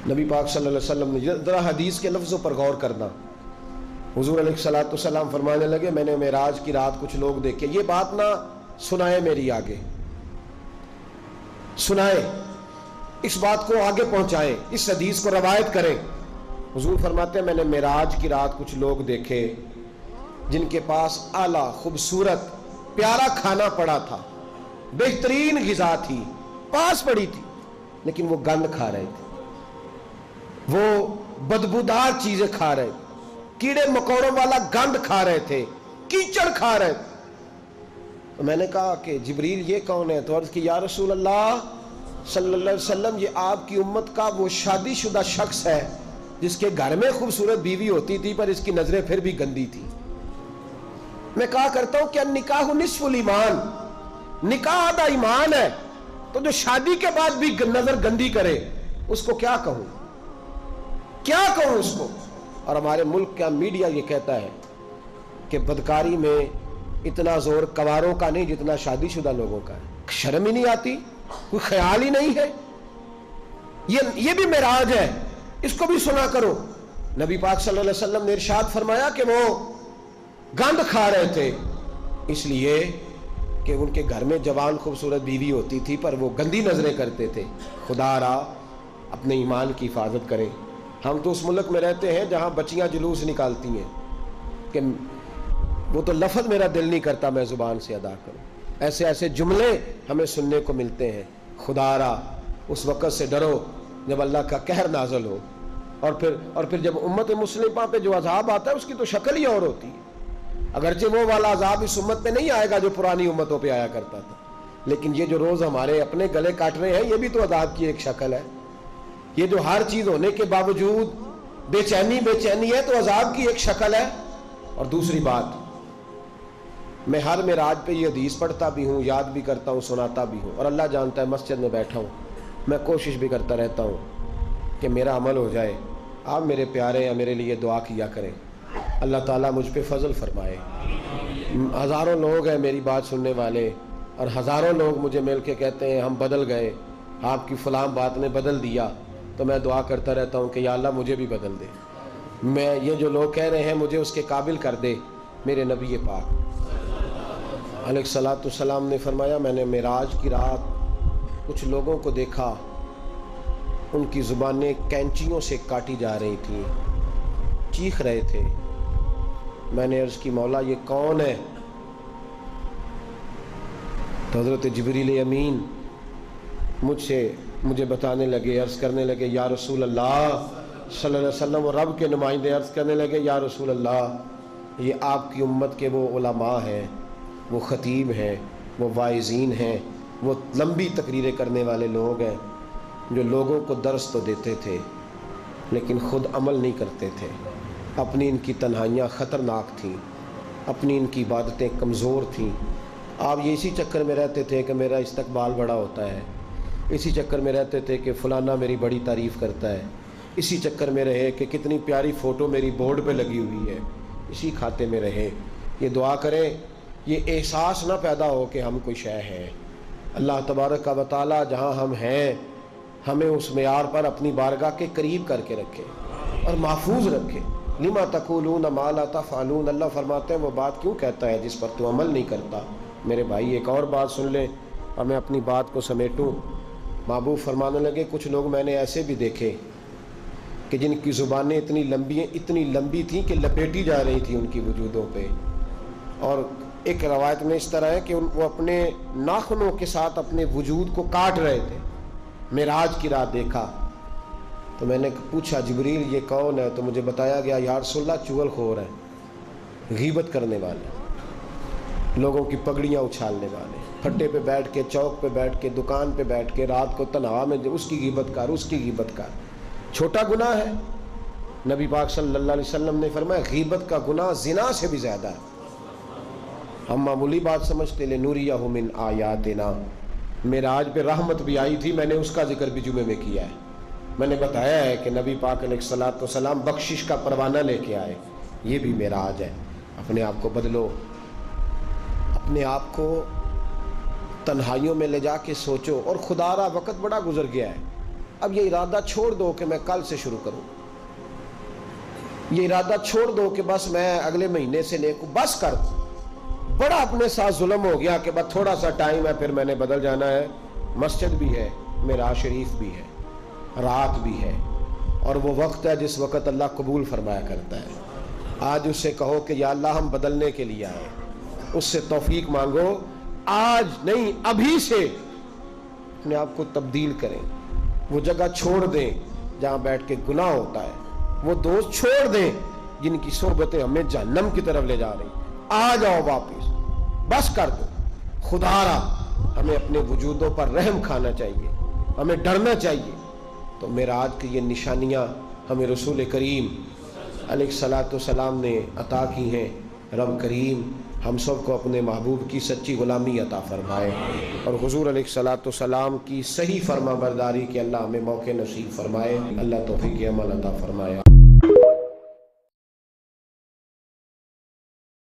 نبی پاک صلی اللہ علیہ وسلم نے ذرا حدیث کے لفظوں پر غور کرنا. حضور علیہ الصلوۃ والسلام فرمانے لگے میں نے معراج کی رات کچھ لوگ دیکھے. یہ بات نہ سنائے میری آگے، سنائے، اس بات کو آگے پہنچائیں، اس حدیث کو روایت کریں. حضور فرماتے ہیں میں نے معراج کی رات کچھ لوگ دیکھے جن کے پاس اعلیٰ خوبصورت پیارا کھانا پڑا تھا، بہترین غذا تھی پاس پڑی تھی، لیکن وہ گند کھا رہے تھے، وہ بدبودار چیزیں کھا رہے تھے، کیڑے مکوڑوں والا گند کھا رہے تھے، کیچڑ کھا رہے تھے. تو میں نے کہا کہ جبریل یہ کون ہے؟ تو عرض کی یا رسول اللہ صلی اللہ علیہ وسلم یہ آپ کی امت کا وہ شادی شدہ شخص ہے جس کے گھر میں خوبصورت بیوی ہوتی تھی پر اس کی نظریں پھر بھی گندی تھی. میں کہا کرتا ہوں کہ نکاح نصف الایمان، نکاح آدھا ایمان ہے، تو جو شادی کے بعد بھی نظر گندی کرے اس کو کیا کہوں، کیا کہوں اس کو. اور ہمارے ملک کا میڈیا یہ کہتا ہے کہ بدکاری میں اتنا زور کواروں کا نہیں جتنا شادی شدہ لوگوں کا ہے. شرم ہی نہیں آتی، کوئی خیال ہی نہیں ہے. یہ بھی معراج ہے، اس کو بھی سنا کرو. نبی پاک صلی اللہ علیہ وسلم نے ارشاد فرمایا کہ وہ گند کھا رہے تھے اس لیے کہ ان کے گھر میں جوان خوبصورت بیوی ہوتی تھی پر وہ گندی نظریں کرتے تھے. خدا را اپنے ایمان کی حفاظت کریں. ہم تو اس ملک میں رہتے ہیں جہاں بچیاں جلوس نکالتی ہیں کہ وہ تو لفظ میرا دل نہیں کرتا میں زبان سے ادا کروں. ایسے ایسے جملے ہمیں سننے کو ملتے ہیں. خدا را اس وقت سے ڈرو جب اللہ کا قہر نازل ہو، اور پھر جب امت مسلمہ پہ جو عذاب آتا ہے اس کی تو شکل ہی اور ہوتی ہے. اگرچہ وہ والا عذاب اس امت پہ نہیں آئے گا جو پرانی امتوں پہ آیا کرتا تھا، لیکن یہ جو روز ہمارے اپنے گلے کاٹ رہے ہیں یہ بھی تو عذاب کی ایک شکل ہے. یہ جو ہر چیز ہونے کے باوجود بے چینی ہے تو عذاب کی ایک شکل ہے. اور دوسری بات، میں ہر معراج پہ یہ حدیث پڑھتا بھی ہوں، یاد بھی کرتا ہوں، سناتا بھی ہوں، اور اللہ جانتا ہے مسجد میں بیٹھا ہوں میں کوشش بھی کرتا رہتا ہوں کہ میرا عمل ہو جائے. آپ میرے پیارے ہیں، میرے لیے دعا کیا کریں، اللہ تعالیٰ مجھ پہ فضل فرمائے. ہزاروں لوگ ہیں میری بات سننے والے، اور ہزاروں لوگ مجھے مل کے کہتے ہیں ہم بدل گئے، آپ کی فلاں بات نے بدل دیا. تو میں دعا کرتا رہتا ہوں کہ یا اللہ مجھے بھی بدل دے. میں یہ جو لوگ کہہ رہے ہیں مجھے اس کے قابل کر دے. میرے نبی پاک علیہ الصلوۃ والسلام نے فرمایا میں نے معراج کی رات کچھ لوگوں کو دیکھا، ان کی زبانیں کینچیوں سے کاٹی جا رہی تھیں، چیخ رہے تھے. میں نے عرض کی مولا یہ کون ہے؟ تو حضرت جبریل امین مجھے بتانے لگے، عرض کرنے لگے یا رسول اللہ صلی اللہ علیہ وسلم، اور رب کے نمائندے عرض کرنے لگے یا رسول اللہ یہ آپ کی امت کے وہ علماء ہیں، وہ خطیب ہیں، وہ واعظین ہیں، وہ لمبی تقریریں کرنے والے لوگ ہیں جو لوگوں کو درس تو دیتے تھے لیکن خود عمل نہیں کرتے تھے. اپنی ان کی تنہائیاں خطرناک تھیں، اپنی ان کی عبادتیں کمزور تھیں. آپ یہ اسی چکر میں رہتے تھے کہ میرا استقبال بڑا ہوتا ہے، اسی چکر میں رہتے تھے کہ فلانا میری بڑی تعریف کرتا ہے، اسی چکر میں رہے کہ کتنی پیاری فوٹو میری بورڈ پہ لگی ہوئی ہے، اسی کھاتے میں رہے. یہ دعا کریں یہ احساس نہ پیدا ہو کہ ہم کوئی شے ہے. اللہ تبارک و تعالی جہاں ہم ہیں ہمیں اس معیار پر اپنی بارگاہ کے قریب کر کے رکھے اور محفوظ رکھے. لما تقولون ما لا تفعلون، اللہ فرماتے ہیں وہ بات کیوں کہتا ہے جس پر تو عمل نہیں کرتا. میرے بھائی ایک اور بات سن لیں اور میں اپنی بات کو سمیٹوں. محبوب فرمانے لگے کچھ لوگ میں نے ایسے بھی دیکھے کہ جن کی زبانیں اتنی لمبی تھیں کہ لپیٹی جا رہی تھیں ان کی وجودوں پہ. اور ایک روایت میں اس طرح ہے کہ وہ اپنے ناخنوں کے ساتھ اپنے وجود کو کاٹ رہے تھے. معراج کی رات دیکھا تو میں نے پوچھا جبریل یہ کون ہے؟ تو مجھے بتایا گیا یا رسول اللہ چغل خور ہے، غیبت کرنے والے، لوگوں کی پگڑیاں اچھالنے والے، پھٹے پہ بیٹھ کے، چوک پہ بیٹھ کے، دکان پہ بیٹھ کے رات کو تنہا میں اس کی غیبت کر، اس کی غیبت کر. چھوٹا گناہ ہے. نبی پاک صلی اللہ علیہ وسلم نے فرمایا غیبت کا گناہ زنا سے بھی زیادہ ہے. ہم معمولی بات سمجھتے لنوریہ من آیاتنا. معراج پہ رحمت بھی آئی تھی، میں نے اس کا ذکر بھی جمعے میں کیا ہے. میں نے بتایا ہے کہ نبی پاک علیہ الصلوۃ والسلام بخشش کا پروانہ لے کے آئے. یہ بھی معراج ہے. اپنے آپ کو بدلو، اپنے آپ کو تنہائیوں میں لے جا کے سوچو. اور خدا را وقت بڑا گزر گیا ہے. اب یہ ارادہ چھوڑ دو کہ میں کل سے شروع کروں، یہ ارادہ چھوڑ دو کہ بس میں اگلے مہینے سے نیک ہوں، بس کر دو۔ بڑا اپنے ساتھ ظلم ہو گیا کہ بس تھوڑا سا ٹائم ہے پھر میں نے بدل جانا ہے۔ مسجد بھی ہے، معراج شریف بھی ہے، رات بھی ہے، اور وہ وقت ہے جس وقت اللہ قبول فرمایا کرتا ہے۔ آج اس سے کہو کہ یا اللہ ہم بدلنے کے لیے آئے، اس سے توفیق مانگو، آج نہیں ابھی سے اپنے آپ کو تبدیل کریں، وہ جگہ چھوڑ دیں جہاں بیٹھ کے گناہ ہوتا ہے، وہ دوست چھوڑ دیں جن کی صحبتیں ہمیں جہنم کی طرف لے جا رہی، آ جاؤ واپس، بس کر دو۔ خدا را ہمیں اپنے وجودوں پر رحم کھانا چاہیے، ہمیں ڈرنا چاہیے۔ تو معراج کی یہ نشانیاں ہمیں رسول کریم علیہ السلام نے عطا کی ہیں۔ رب کریم ہم سب کو اپنے محبوب کی سچی غلامی عطا فرمائے، اور حضور علیہ السلام کی صحیح فرما برداری کے اللہ ہمیں موقع نصیب فرمائے۔ اللہ توفیق عمل عطا فرمائے۔